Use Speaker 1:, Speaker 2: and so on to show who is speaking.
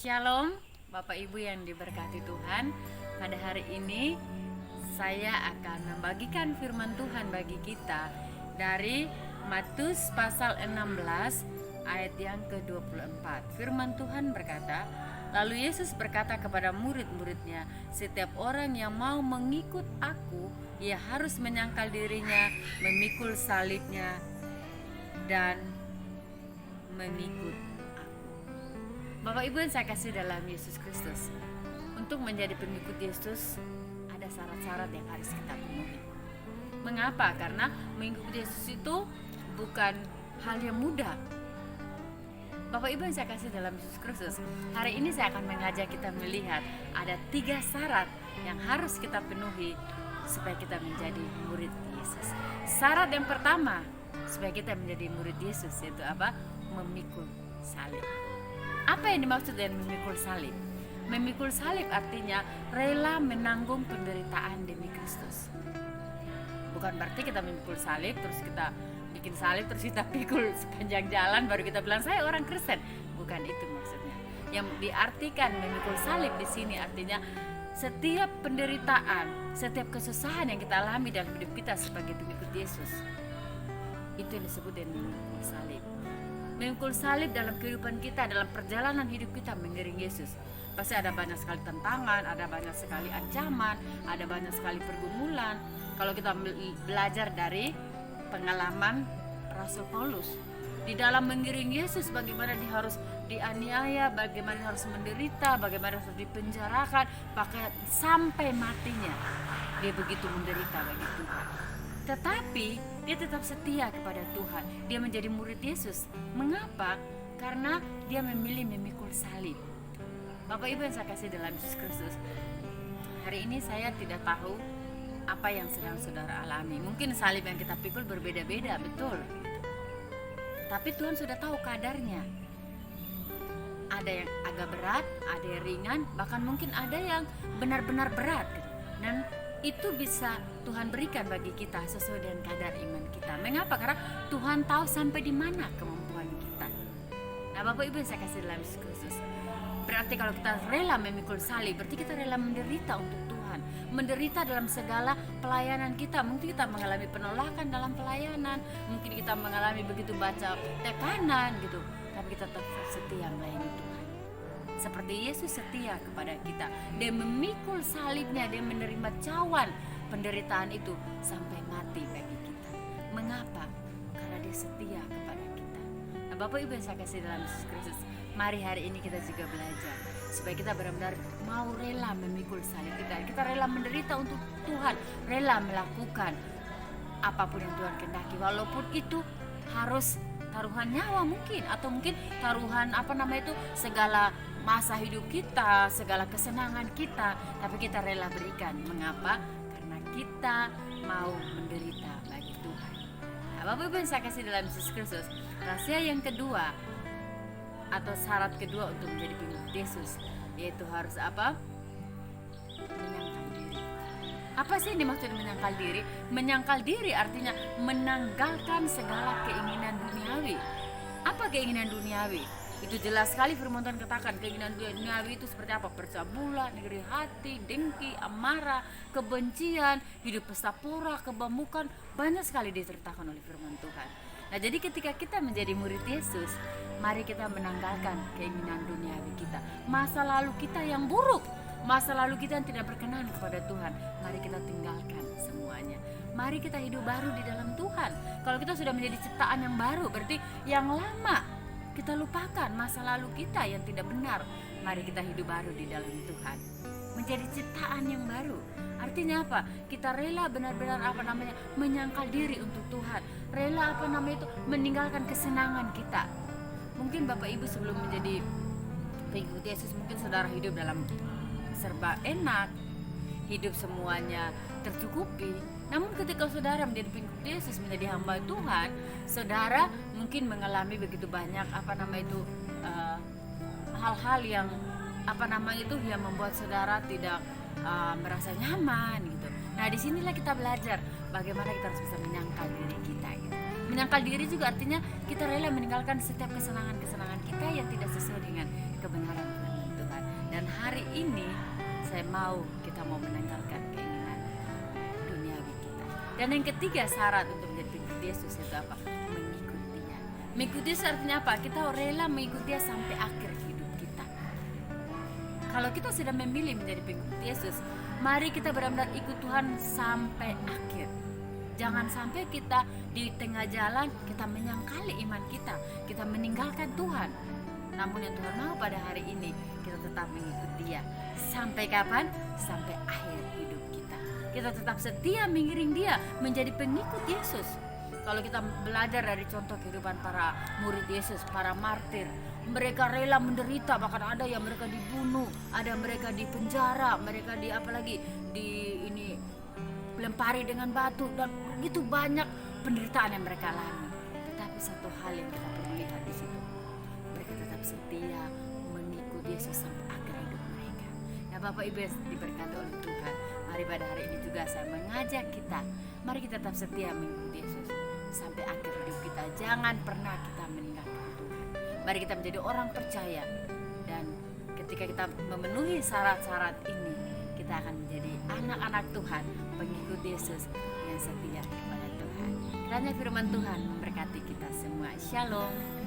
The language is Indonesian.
Speaker 1: Shalom, Bapak Ibu yang diberkati Tuhan. Pada hari ini saya akan membagikan firman Tuhan bagi kita dari Matius pasal 16 ayat yang ke-24. Firman Tuhan berkata, lalu Yesus berkata kepada murid-muridnya, setiap orang yang mau mengikut aku, ia harus menyangkal dirinya, memikul salibnya, dan mengikut Bapak Ibu yang saya kasih dalam Yesus Kristus. Untuk menjadi pengikut Yesus ada syarat-syarat yang harus kita penuhi. Mengapa? Karena mengikuti Yesus itu bukan hal yang mudah. Bapak Ibu yang saya kasih dalam Yesus Kristus, hari ini saya akan mengajak kita melihat ada 3 syarat yang harus kita penuhi supaya kita menjadi murid Yesus. Syarat yang pertama supaya kita menjadi murid Yesus yaitu apa? Memikul salib. Apa yang dimaksud dengan memikul salib? Memikul salib artinya rela menanggung penderitaan demi Kristus. Bukan berarti kita memikul salib terus kita bikin salib terus kita pikul sepanjang jalan baru kita bilang saya orang Kristen. Bukan itu maksudnya. Yang diartikan memikul salib di sini artinya setiap penderitaan, setiap kesusahan yang kita alami dalam hidup kita sebagai pengikut Yesus, itu yang disebut dengan memikul salib. Memikul salib dalam kehidupan kita, dalam perjalanan hidup kita mengiring Yesus. Pasti ada banyak sekali tantangan, ada banyak sekali ancaman, ada banyak sekali pergumulan. Kalau kita belajar dari pengalaman Rasul Paulus, di dalam mengiring Yesus bagaimana dia harus dianiaya, bagaimana dia harus menderita, bagaimana dia harus dipenjarakan, bahkan sampai matinya. Dia begitu menderita bagi Tuhan. Tetapi dia tetap setia kepada Tuhan. Dia menjadi murid Yesus. Mengapa? Karena dia memilih memikul salib. Bapak Ibu yang saya kasih dalam Yesus Kristus, hari ini saya tidak tahu apa yang sedang saudara alami. Mungkin salib yang kita pikul berbeda-beda, betul. Tapi Tuhan sudah tahu kadarnya. Ada yang agak berat, ada yang ringan, bahkan mungkin ada yang benar-benar berat. Dan itu bisa Tuhan berikan bagi kita sesuai dengan kadar iman kita. Mengapa? Karena Tuhan tahu sampai di mana kemampuan kita. Nah, Bapak Ibu yang saya kasih dalam Yesus Kristus, berarti kalau kita rela memikul salib, berarti kita rela menderita untuk Tuhan, menderita dalam segala pelayanan kita. Mungkin kita mengalami penolakan dalam pelayanan, mungkin kita mengalami begitu banyak tekanan gitu, tapi kita tetap setia melayani Tuhan. Seperti Yesus setia kepada kita. Dia memikul salibnya, dia menerima cawan penderitaan itu sampai mati bagi kita. Mengapa? Karena dia setia kepada kita. Nah, Bapak Ibu yang saya kasih dalam Yesus Kristus, mari hari ini kita juga belajar supaya kita benar-benar mau rela memikul salib kita. Kita rela menderita untuk Tuhan, rela melakukan apapun yang Tuhan kehendaki, walaupun itu harus taruhan nyawa mungkin, atau mungkin taruhan segala masa hidup kita, segala kesenangan kita, tapi kita rela berikan. Mengapa? Karena kita mau menderita bagi Tuhan. Nah, Bapak Ibu yang saya kasih dalam Yesus Kristus, rahasia yang kedua atau syarat kedua untuk menjadi pengikut Yesus, yaitu harus apa? Menyangkal diri. Apa sih yang dimaksud menyangkal diri? Menyangkal diri artinya menanggalkan segala keinginan duniawi. Apa keinginan duniawi? Itu jelas sekali firman Tuhan katakan, keinginan duniawi itu seperti apa? Percabulan, iri hati, dengki, amarah, kebencian, hidup pesta pora, kebamukan, banyak sekali diceritakan oleh firman Tuhan. Nah, jadi ketika kita menjadi murid Yesus, mari kita menanggalkan keinginan duniawi kita, masa lalu kita yang buruk, masa lalu kita yang tidak berkenan kepada Tuhan. Mari kita tinggalkan semuanya. Mari kita hidup baru di dalam Tuhan. Kalau kita sudah menjadi ciptaan yang baru, berarti yang lama kita lupakan, masa lalu kita yang tidak benar. Mari kita hidup baru di dalam Tuhan, menjadi ciptaan yang baru. Artinya apa? Kita rela benar-benar menyangkal diri untuk Tuhan. Rela meninggalkan kesenangan kita. Mungkin Bapak Ibu sebelum menjadi pengikut Yesus, mungkin saudara hidup dalam serba enak, hidup semuanya tercukupi. Namun ketika saudara menjadi pengikut Yesus, menjadi hamba Tuhan, saudara mungkin mengalami begitu banyak hal-hal yang yang membuat saudara tidak merasa nyaman gitu. Nah, disinilah kita belajar bagaimana kita harus bisa menyangkal diri kita gitu. Menyangkal diri juga artinya kita rela meninggalkan setiap kesenangan-kesenangan kita yang tidak sesuai dengan kebenaran Tuhan. hari ini saya mau kita mau menanggalkan keinginan duniawi kita. Dan yang ketiga syarat untuk menjadi pengikut Yesus itu apa? Mengikut Dia. Mengikut Yesus artinya apa? Kita rela mengikut Dia sampai akhir hidup kita. Kalau kita sudah memilih menjadi pengikut Yesus, mari kita benar-benar ikut Tuhan sampai akhir. Jangan sampai kita di tengah jalan kita menyangkali iman kita meninggalkan Tuhan. Namun yang Tuhan mau pada hari ini kita tetap mengikut Dia. Sampai kapan? Sampai akhir hidup kita. Kita tetap setia mengiring Dia menjadi pengikut Yesus. Kalau kita belajar dari contoh kehidupan para murid Yesus, para martir, mereka rela menderita, bahkan ada yang mereka dibunuh, ada mereka di penjara, mereka lempari dengan batu, dan begitu banyak penderitaan yang mereka alami. Tetapi satu hal yang kita perlu lihat di situ, mereka tetap setia mengikut Yesus sampai akhir hidup mereka. Ya Bapak Ibu diberkati oleh Tuhan, mari pada hari ini juga saya mengajak kita, mari kita tetap setia mengikut Yesus sampai akhir hidup kita. Jangan pernah kita meninggalkan Tuhan. Mari kita menjadi orang percaya, dan ketika kita memenuhi syarat-syarat ini, kita akan menjadi anak-anak Tuhan, pengikut Yesus yang setia kepada Tuhan. Kiranya firman Tuhan memberkati kita semua. Shalom.